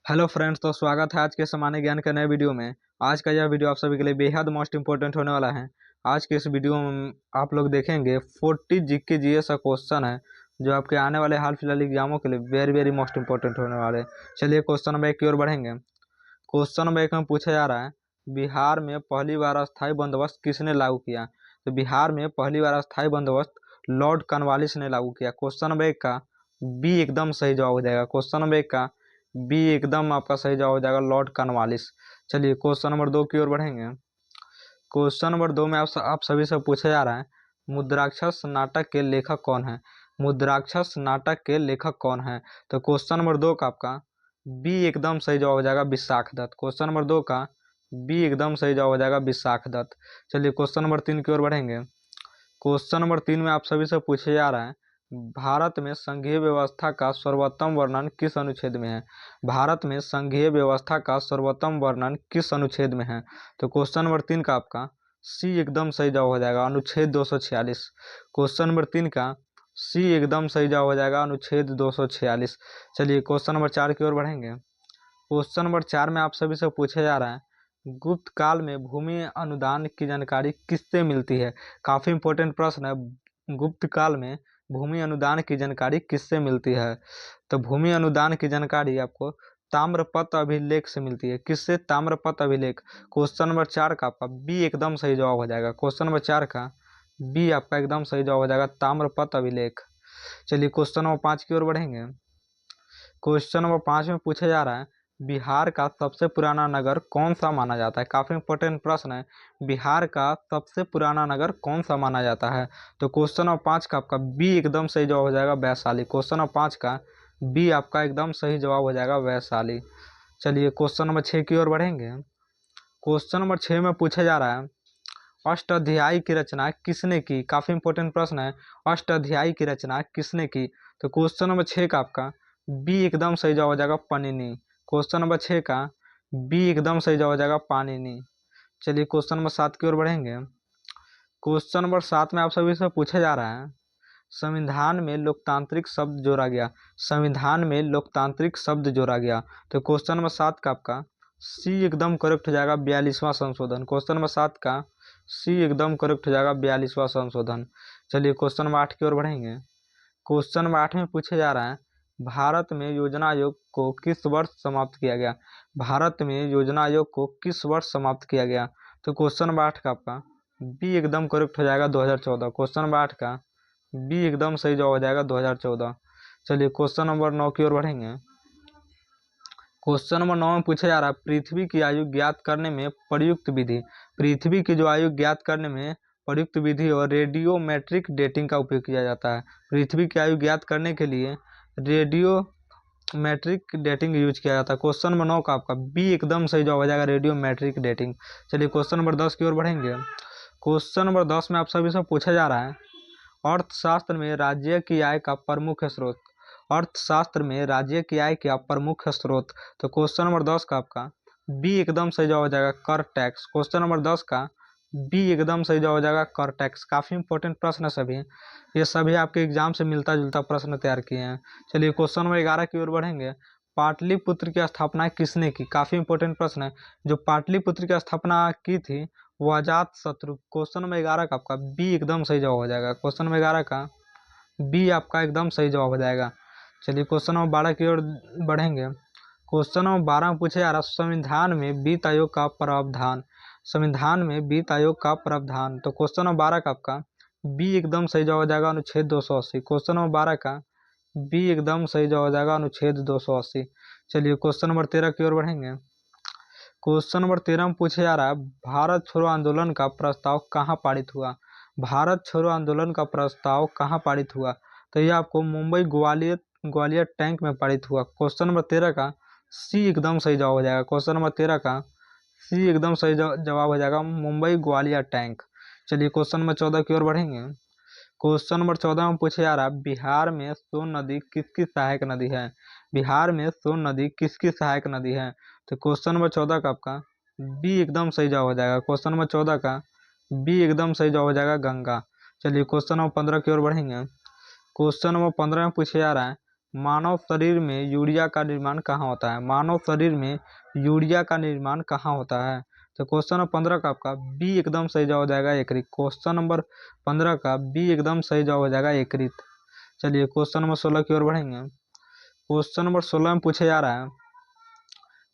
Hello friends, तो स्वागत है आज के सामान्य ज्ञान के नए वीडियो में। आज का यह वीडियो आप सभी के लिए बेहद मोस्ट इंपॉर्टेंट होने वाला है। आज के इस वीडियो में आप लोग देखेंगे 40 जीके जीएस का क्वेश्चन है जो आपके आने वाले हाल फिलहाल एग्जामों के लिए वेरी वेरी मोस्ट इंपॉर्टेंट होने वाले हैं। चलिए क्वेश्चन नंबर 1 की ओर बढ़ेंगे। क्वेश्चन नंबर 1 में पूछा जा रहा है, बिहार में पहली बार अस्थायी बंदोबस्त किसने लागू किया? तो बिहार में पहली बार अस्थायी बंदोबस्त लॉर्ड कॉर्नवालिस ने लागू किया। क्वेश्चन नंबर 1 का बी एकदम सही जवाब हो जाएगा। क्वेश्चन नंबर 1 का बी एकदम आपका सही जवाब हो जाएगा, लॉर्ड कॉर्नवालिस। चलिए क्वेश्चन नंबर 2 की ओर बढ़ेंगे। क्वेश्चन नंबर 2 में आप सभी से पूछा जा रहा है, मुद्राक्षस नाटक के लेखक कौन है? मुद्राक्षस नाटक के लेखक कौन है? तो क्वेश्चन नंबर 2 का आपका बी एकदम सही जवाब हो जाएगा, विशाख दत्त। क्वेश्चन नंबर 2 का बी एकदम सही जवाब हो जाएगा, विशाख दत्त। चलिए क्वेश्चन नंबर 3 की ओर बढ़ेंगे। क्वेश्चन नंबर 3 में आप सभी से पूछे जा रहा है, भारत में संघीय व्यवस्था का सर्वोत्तम वर्णन किस अनुच्छेद में है? भारत में संघीय व्यवस्था का सर्वोत्तम वर्णन किस अनुच्छेद में है? तो क्वेश्चन नंबर 3 का आपका सी एकदम सही जवाब हो जाएगा, अनुच्छेद 246। क्वेश्चन नंबर 3 का सी एकदम सही जवाब हो जाएगा, अनुच्छेद 246। चलिए क्वेश्चन नंबर 4 की ओर बढ़ेंगे। क्वेश्चन नंबर 4 में आप सभी से पूछा जा रहा है, गुप्त काल में भूमि अनुदान की जानकारी किससे मिलती है? काफी इंपॉर्टेंट प्रश्न है। गुप्त काल में भूमि अनुदान की जानकारी किससे मिलती है? तो भूमि अनुदान की जानकारी आपको ताम्रपत्र अभिलेख से मिलती है। किससे? ताम्रपत्र अभिलेख। क्वेश्चन नंबर 4 का आपका बी एकदम सही जवाब हो जाएगा। क्वेश्चन नंबर 4 का बी आपका एकदम सही जवाब हो जाएगा, ताम्रपत्र अभिलेख। चलिए क्वेश्चन नंबर 5 की ओर बढ़ेंगे। क्वेश्चन नंबर 5 में पूछा जा रहा है, बिहार का सबसे पुराना नगर कौन सा माना जाता है? काफी इंपॉर्टेंट प्रश्न है। बिहार का सबसे पुराना नगर कौन सा माना जाता है? तो क्वेश्चन नंबर 5 का आपका बी एकदम सही जवाब हो जाएगा, वैशाली। क्वेश्चन नंबर 5 का बी आपका एकदम सही जवाब हो जाएगा, वैशाली। चलिए क्वेश्चन नंबर 6 की ओर बढ़ेंगे। क्वेश्चन नंबर 6 में पूछा जा रहा है, अष्टाध्यायी की रचना किसने की? काफी इंपॉर्टेंट प्रश्न है। अष्टाध्यायी की रचना किसने की? तो क्वेश्चन नंबर 6 का आपका बी एकदम सही जवाब हो जाएगा, पाणिनि। क्वेश्चन नंबर 6 का बी एकदम सही जवाब हो जाएगा, पाणिनि। चलिए क्वेश्चन नंबर 7 की ओर बढ़ेंगे। क्वेश्चन नंबर 7 में आप सभी से पूछा जा रहा है, संविधान में लोकतांत्रिक शब्द जोड़ा गया। संविधान में लोकतांत्रिक शब्द जोड़ा गया। तो क्वेश्चन नंबर 7 का आपका सी एकदम करेक्ट हो जाएगा, 42वां संशोधन। क्वेश्चन नंबर 7 का सी एकदम करेक्ट हो जाएगा, 42वां संशोधन। चलिए क्वेश्चन नंबर 8 की ओर बढ़ेंगे। क्वेश्चन नंबर 8 में पूछा जा रहा है, भारत में योजना आयोग को किस वर्ष समाप्त किया गया? भारत में योजना आयोग को किस वर्ष समाप्त किया गया? तो क्वेश्चन नंबर 8 का आपका बी एकदम करेक्ट हो जाएगा, 2014। क्वेश्चन नंबर 8 का बी एकदम सही जवाब हो जाएगा, 2014। चलिए क्वेश्चन नंबर 9 की ओर बढ़ेंगे। क्वेश्चन नंबर 9 में पूछा जा रहा है, पृथ्वी की आयु ज्ञात करने में प्रयुक्त विधि। पृथ्वी की जो आयु ज्ञात करने में प्रयुक्त विधि और रेडियोमेट्रिक डेटिंग का उपयोग किया जाता है। पृथ्वी की आयु ज्ञात करने के लिए रेडियोमेट्रिक डेटिंग यूज किया जाता है। क्वेश्चन नंबर 9 का आपका बी एकदम सही जवाब हो जाएगा, रेडियोमेट्रिक डेटिंग। चलिए क्वेश्चन नंबर 10 की ओर बढ़ेंगे। क्वेश्चन नंबर 10 में आप सभी से पूछा जा रहा है, अर्थशास्त्र में राज्य की आय का प्रमुख स्रोत। अर्थशास्त्र में राज्य की आय का प्रमुख स्रोत। तो क्वेश्चन नंबर 10 का आपका बी एकदम सही जवाब हो जाएगा, कर टैक्स। क्वेश्चन नंबर 10 का बी एकदम सही जवाब हो जाएगा, कर टैक्स। काफी इंपॉर्टेंट प्रश्न है सभी। ये सभी आपके एग्जाम से मिलता जुलता प्रश्न तैयार किए हैं। चलिए क्वेश्चन नंबर 11 की ओर बढ़ेंगे। पाटलिपुत्र की स्थापना किसने की? काफी इंपॉर्टेंट प्रश्न है। जो पाटलिपुत्र की स्थापना की थी वो अजात शत्रु। क्वेश्चन नंबर 11 का आपका बी एकदम सही जवाब हो जाएगा। क्वेश्चन नंबर 11 का बी आपका एकदम सही जवाब हो जाएगा। चलिए क्वेश्चन नंबर 12 की ओर बढ़ेंगे। क्वेश्चन नंबर 12 में पूछा जा रहा है, संविधान में वित्त आयोग का प्रावधान। संविधान में वित्त आयोग का प्रावधान। तो क्वेश्चन नंबर 12 का आपका बी एकदम सही जवाब हो जाएगा, अनुच्छेद 280। क्वेश्चन नंबर 12 का बी एकदम सही जवाब हो जाएगा, अनुच्छेद 280। चलिए क्वेश्चन नंबर 13 की ओर बढ़ेंगे। क्वेश्चन नंबर 13 में पूछा जा रहा है, भारत छोड़ो आंदोलन का प्रस्ताव कहाँ पारित हुआ? भारत छोड़ो आंदोलन का प्रस्ताव कहाँ पारित हुआ? तो ये आपको मुंबई ग्वालियर ग्वालियर टैंक में पारित हुआ। क्वेश्चन नंबर 13 का सी एकदम सही जवाब हो जाएगा। क्वेश्चन नंबर 13 का सी एकदम सही जवाब हो जाएगा, मुंबई ग्वालियर टैंक। चलिए क्वेश्चन नंबर 14 की ओर बढ़ेंगे। क्वेश्चन नंबर 14 में पूछा जा रहा है, बिहार में सोन नदी किसकी सहायक नदी है? बिहार में सोन नदी किसकी सहायक नदी है? तो क्वेश्चन नंबर 14 का आपका बी एकदम सही जवाब हो जाएगा। क्वेश्चन नंबर 14 का बी एकदम सही जवाब हो जाएगा, गंगा। चलिए क्वेश्चन नंबर 15 की ओर बढ़ेंगे। क्वेश्चन नंबर 15 में पूछा जा रहा है, मानव शरीर में यूरिया का निर्माण कहाँ होता है? मानव शरीर में यूरिया का निर्माण कहाँ होता है? तो क्वेश्चन नंबर 15 का आपका बी एकदम सही जवाब हो जाएगा यकृत। क्वेश्चन नंबर 15 का बी एकदम सही जवाब हो जाएगा यकृत। चलिए क्वेश्चन नंबर 16 की ओर बढ़ेंगे। क्वेश्चन नंबर 16 में पूछे जा रहा है,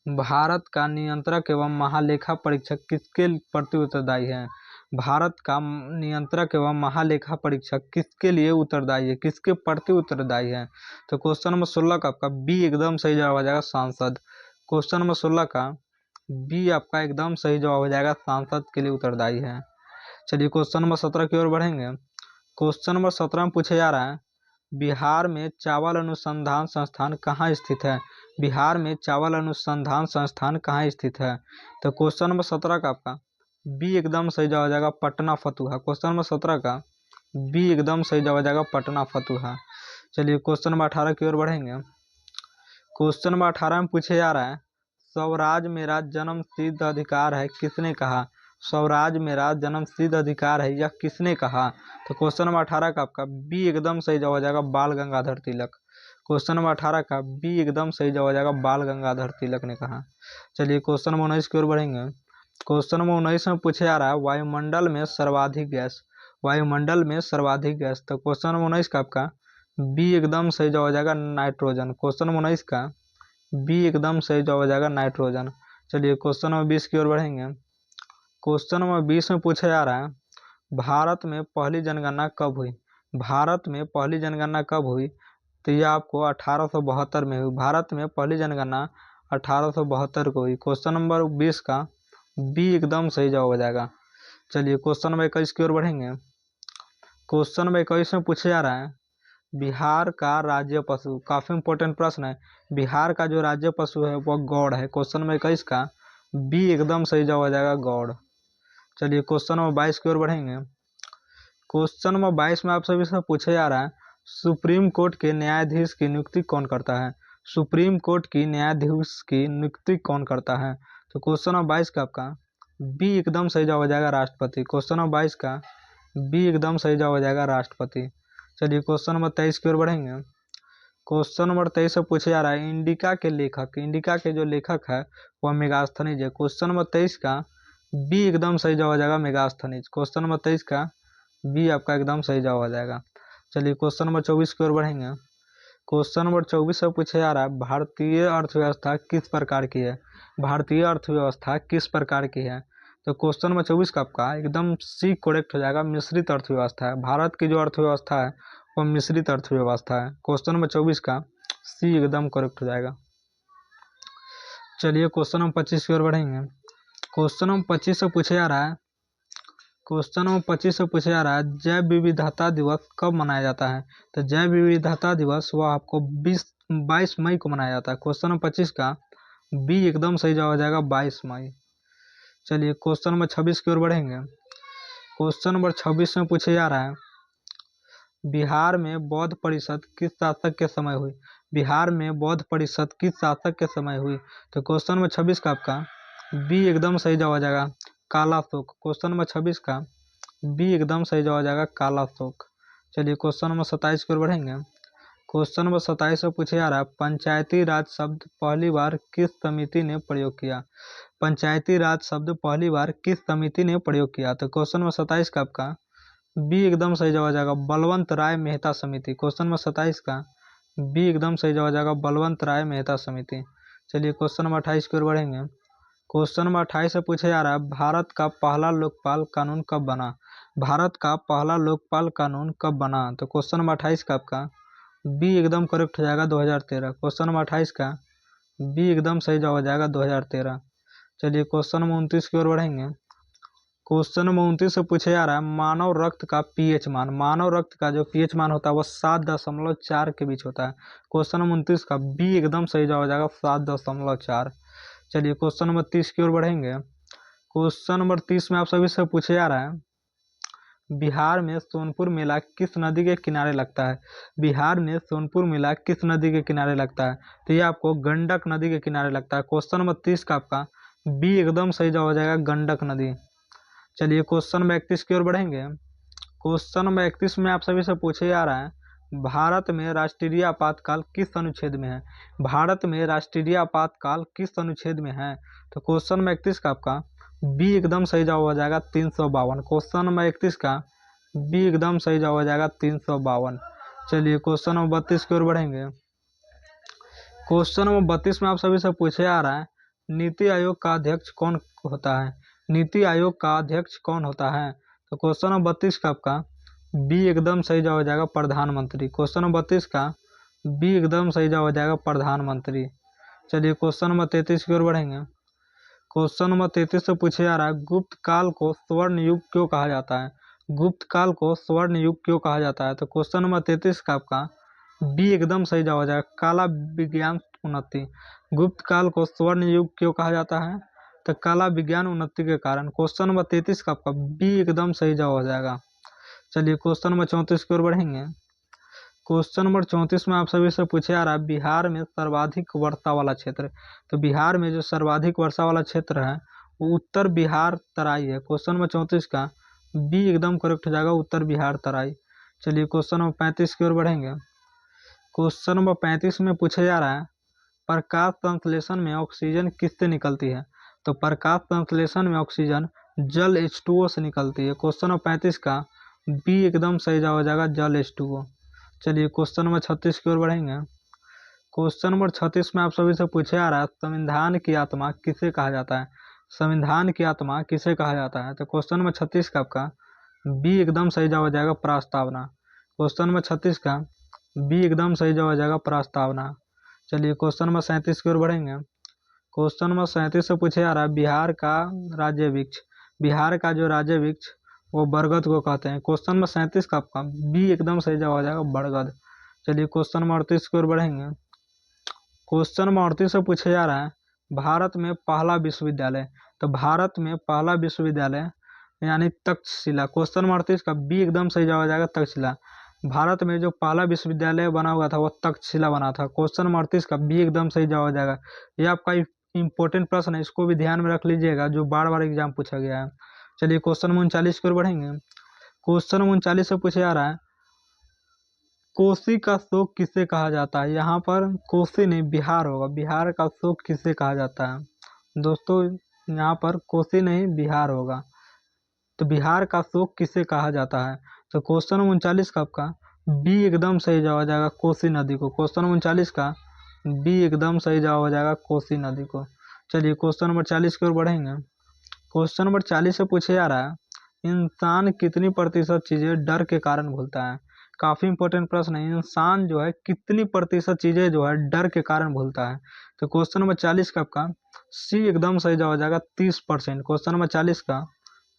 भारत का नियंत्रक एवं महालेखा परीक्षक किसके प्रति उत्तरदायी है? भारत का नियंत्रक एवं महालेखा परीक्षक किसके लिए उत्तरदायी है, किसके प्रति उत्तरदायी है? तो क्वेश्चन नंबर 16 का आपका बी एकदम सही जवाब हो जाएगा सांसद। क्वेश्चन नंबर 16 का बी आपका एकदम सही जवाब हो जाएगा, सांसद के लिए उत्तरदायी है। चलिए क्वेश्चन नंबर 17 की ओर बढ़ेंगे। क्वेश्चन नंबर 17 में पूछे जा रहा है, बिहार में चावल अनुसंधान संस्थान कहाँ स्थित है? बिहार में चावल अनुसंधान संस्थान कहाँ स्थित है? तो क्वेश्चन नंबर 17 का आपका बी एकदम सही जवाब हो जाएगा, पटना फतुहा। क्वेश्चन नंबर 17 का बी एकदम सही जवाब हो जाएगा, पटना फतुहा। चलिए क्वेश्चन नंबर 18 की ओर बढ़ेंगे। क्वेश्चन नंबर 18 में पूछे जा रहा है, स्वराज मेरा जन्म सिद्ध अधिकार है किसने कहा? स्वराज मेरा जन्म सिद्ध अधिकार है यह किसने कहा? तो क्वेश्चन नंबर 18 का आपका बी एकदम सही जवाब हो जाएगा, बाल गंगाधर तिलक। क्वेश्चन नंबर 18 का बी एकदम सही जवाब हो जाएगा, बाल गंगाधर तिलक ने कहा। चलिए क्वेश्चन नंबर 19 की ओर बढ़ेंगे। क्वेश्चन नंबर 19 में पूछे जा रहा है, वायुमंडल में सर्वाधिक गैस, वायुमंडल में सर्वाधिक गैस। तो क्वेश्चन नंबर 19 का आपका बी एकदम सही जवाब हो जाएगा, नाइट्रोजन। क्वेश्चन नंबर 19 का बी एकदम सही जवाब हो जाएगा, नाइट्रोजन। चलिए क्वेश्चन नंबर 20 की ओर बढ़ेंगे। क्वेश्चन नंबर 20 में पूछा जा रहा है, भारत में पहली जनगणना कब हुई? भारत में पहली जनगणना कब हुई? तो यह आपको 1872 में हुई। भारत में पहली जनगणना 1872 को हुई। क्वेश्चन नंबर 20 का बी एकदम सही जवाब हो जाएगा। चलिए क्वेश्चन नंबर 21 की ओर बढ़ेंगे। क्वेश्चन नंबर 21 में पूछा जा रहा है, बिहार का राज्य पशु, काफी इंपॉर्टेंट प्रश्न है, बिहार का जो राज्य पशु है वह गौड़ है। क्वेश्चन नंबर 21 का बी एकदम सही जवाब हो जाएगा, गौड़। चलिए क्वेश्चन नंबर 22 की ओर बढ़ेंगे। क्वेश्चन नंबर 22 में आप सभी से पूछा जा रहा है, सुप्रीम कोर्ट के न्यायाधीश की नियुक्ति कौन करता है? सुप्रीम कोर्ट की न्यायाधीश की नियुक्ति कौन करता है? तो क्वेश्चन नंबर 22 का आपका बी एकदम सही जवाब हो जाएगा, राष्ट्रपति। क्वेश्चन नंबर 22 का बी एकदम सही जवाब हो जाएगा, राष्ट्रपति। चलिए क्वेश्चन नंबर 23 की ओर बढ़ेंगे। क्वेश्चन नंबर 23 से पूछा जा रहा है, इंडिका के लेखक, इंडिका के जो लेखक है वह मेगास्थनीज है। क्वेश्चन नंबर 23 का बी एकदम सही जवाब हो जाएगा, मेगास्थनीज। क्वेश्चन नंबर 23 का बी आपका एकदम सही जवाब हो जाएगा। चलिए क्वेश्चन नंबर 24 की ओर बढ़ेंगे। क्वेश्चन नंबर 24 से पूछा जा रहा है, भारतीय अर्थव्यवस्था किस प्रकार की है? भारतीय अर्थव्यवस्था किस प्रकार की है? तो क्वेश्चन नंबर 24 का आपका एकदम सी करेक्ट हो जाएगा, मिश्रित अर्थव्यवस्था है। भारत की जो अर्थव्यवस्था है वह मिश्रित अर्थव्यवस्था है। क्वेश्चन नंबर 24 का सी एकदम करेक्ट हो जाएगा। चलिए क्वेश्चन नंबर 25 की ओर बढ़ेंगे। क्वेश्चन नंबर 25 से पूछा जा रहा है, क्वेश्चन नंबर 25 से पूछा जा रहा है, जैव विविधता दिवस कब मनाया जाता है? तो जैव विविधता दिवस वह आपको 22 मई को मनाया जाता है। क्वेश्चन नंबर 25 का बी एकदम सही जवाब हो जाएगा, 22 मई। चलिए क्वेश्चन नंबर 26 की ओर बढ़ेंगे। क्वेश्चन नंबर 26 में पूछा जा रहा है, बिहार में बौद्ध परिषद किस शासक के समय हुई? बिहार में बौद्ध परिषद किस शासक के समय हुई? तो क्वेश्चन नंबर 26 का आपका बी एकदम सही जवाब हो जाएगा, कालाशोक। क्वेश्चन नंबर 26 का बी एकदम सही जवाब हो जाएगा, कालाशोक। चलिए क्वेश्चन नंबर 27 की ओर बढ़ेंगे। क्वेश्चन नंबर 27 में पूछा जा रहा है, पंचायती राज शब्द पहली बार किस समिति ने प्रयोग किया? पंचायती राज शब्द पहली बार किस समिति ने प्रयोग किया? तो क्वेश्चन नंबर 27 का आपका बी एकदम सही जवाब हो जाएगा, बलवंत राय मेहता समिति। क्वेश्चन नंबर 27 का बी एकदम सही जवाब हो जाएगा, बलवंत राय मेहता समिति। चलिए क्वेश्चन नंबर 28 की ओर बढ़ेंगे। क्वेश्चन नंबर 28 से पूछा जा रहा है, भारत का पहला लोकपाल कानून कब बना? भारत का पहला लोकपाल कानून कब बना? तो क्वेश्चन नंबर 28 का आपका बी एकदम करेक्ट हो जाएगा, 2013। क्वेश्चन नंबर 28 का बी एकदम सही जवाब हो जाएगा, 2013। चलिए क्वेश्चन नंबर 29 की ओर बढ़ेंगे। क्वेश्चन नंबर 29 से पूछा जा रहा है, मानव रक्त का पीएच मान, मानव रक्त का जो पीएच मान होता है वह 7.4 के बीच होता है। क्वेश्चन नंबर 29 का बी एकदम सही जवाब हो जाएगा, 7.4। चलिए क्वेश्चन नंबर 30 की ओर बढ़ेंगे। क्वेश्चन नंबर 30 में आप सभी से पूछा जा रहा है, बिहार में सोनपुर मेला किस नदी के किनारे लगता है? बिहार में सोनपुर मेला किस नदी के किनारे लगता है? तो ये आपको गंडक नदी के किनारे लगता है। क्वेश्चन नंबर 30 का आपका बी एकदम सही जवाब हो जाएगा, गंडक नदी। चलिए क्वेश्चन नंबर 31 की ओर बढ़ेंगे। क्वेश्चन नंबर 31 में आप सभी से पूछे जा रहा है, भारत में राष्ट्रीय आपातकाल किस अनुच्छेद में है? भारत में राष्ट्रीय आपातकाल किस अनुच्छेद में है? तो क्वेश्चन नंबर 31 का आपका बी एकदम सही जवाब हो जाएगा 352। क्वेश्चन नंबर 31 का बी एकदम सही जवाब हो जाएगा 352। चलिए क्वेश्चन नंबर 32 की ओर बढ़ेंगे। क्वेश्चन नंबर 32 में आप सभी से पूछे आ रहा है, नीति आयोग का अध्यक्ष कौन होता है? नीति आयोग का अध्यक्ष कौन होता है? तो क्वेश्चन नंबर 32 का आपका बी एकदम सही जवाब हो जाएगा प्रधानमंत्री। क्वेश्चन नंबर 32 का बी एकदम सही जवाब हो जाएगा प्रधानमंत्री। चलिए क्वेश्चन नंबर 33 की ओर बढ़ेंगे। क्वेश्चन नंबर 33 से पूछे जा रहा है, गुप्त काल को स्वर्ण युग क्यों कहा जाता है? गुप्त काल को स्वर्ण युग क्यों कहा जाता है? तो क्वेश्चन नंबर 33 का आपका बी एकदम सही जवाब हो जाएगा काला विज्ञान उन्नति। गुप्त काल को स्वर्ण युग क्यों कहा जाता है? तो काला विज्ञान उन्नति के कारण। क्वेश्चन नंबर 33 का आपका बी एकदम सही जवाब हो जाएगा। चलिए क्वेश्चन नंबर 34 की ओर बढ़ेंगे। क्वेश्चन नंबर 34 में आप सभी से पूछे आ रहा है, बिहार में सर्वाधिक वर्षा वाला क्षेत्र। तो बिहार में जो सर्वाधिक वर्षा वाला क्षेत्र है वो उत्तर बिहार तराई है। क्वेश्चन नंबर 34 का बी एकदम करेक्ट हो जाएगा उत्तर बिहार तराई। चलिए क्वेश्चन नंबर 35 की ओर बढ़ेंगे। क्वेश्चन नंबर 35 में पूछा जा रहा है, प्रकाश संश्लेषण में ऑक्सीजन किससे निकलती है? तो प्रकाश संश्लेषण में ऑक्सीजन जल H2O से निकलती है। क्वेश्चन नंबर 35 का बी एकदम सही जवाब हो जाएगा जल H2O। चलिए क्वेश्चन नंबर 36 की ओर बढ़ेंगे। क्वेश्चन नंबर 36 में आप सभी से पूछे आ रहा है, संविधान की आत्मा किसे कहा जाता है? संविधान की आत्मा किसे कहा जाता है? तो क्वेश्चन नंबर 36 का आपका बी एकदम सही जवाब हो जाएगा प्रस्तावना। क्वेश्चन नंबर 36 का बी एकदम सही जवाब हो जाएगा प्रस्तावना। चलिए क्वेश्चन नंबर 37 की ओर बढ़ेंगे। क्वेश्चन नंबर 37 से पूछे आ रहा है, बिहार का राज्य वृक्ष। बिहार का जो राज्य वृक्ष वो बरगद को कहते हैं। क्वेश्चन नंबर 37 का आपका बी एकदम सही जवाब हो जाएगा बरगद। चलिए क्वेश्चन नंबर 38 की ओर बढ़ेंगे। क्वेश्चन नंबर 38 से पूछा जा रहा है, भारत में पहला विश्वविद्यालय। तो भारत में पहला विश्वविद्यालय यानी तक्षशिला। क्वेश्चन नंबर 38 का बी एकदम सही जवाब हो जाएगा तक्षशिला। भारत में जो पहला विश्वविद्यालय बना हुआ था वो तक्षशिला बना था। क्वेश्चन नंबर 38 का बी एकदम सही जवाब हो जाएगा। ये आपका इंपॉर्टेंट प्रश्न है, इसको भी ध्यान में रख लीजिएगा, जो बार बार एग्जाम पूछा गया है। चलिए क्वेश्चन नंबर 39 की ओर बढ़ेंगे। क्वेश्चन नंबर 39 से पूछा जा रहा है, कोसी का शोक किसे कहा जाता है? यहाँ पर कोसी नहीं बिहार होगा। बिहार का शोक किसे कहा जाता है? दोस्तों यहाँ पर कोसी नहीं बिहार होगा। तो बिहार का शोक किसे कहा जाता है? तो क्वेश्चन नंबर 39 का आपका बी एकदम सही जवाब हो जाएगा कोसी नदी को। क्वेश्चन नंबर 39 का बी एकदम सही जवाब हो जाएगा कोसी नदी को। चलिए क्वेश्चन नंबर 40 की ओर बढ़ेंगे। क्वेश्चन नंबर 40 से पूछे जा रहा है, इंसान कितनी प्रतिशत चीजें डर के कारण भूलता है? काफी इंपॉर्टेंट प्रश्न है। इंसान जो है कितनी प्रतिशत चीजें जो है डर के कारण भूलता है? तो क्वेश्चन नंबर 40 का आपका सी एकदम सही जवाब हो जाएगा 30%। क्वेश्चन नंबर 40 का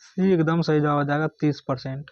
सी एकदम सही जवाब हो जाएगा 30%।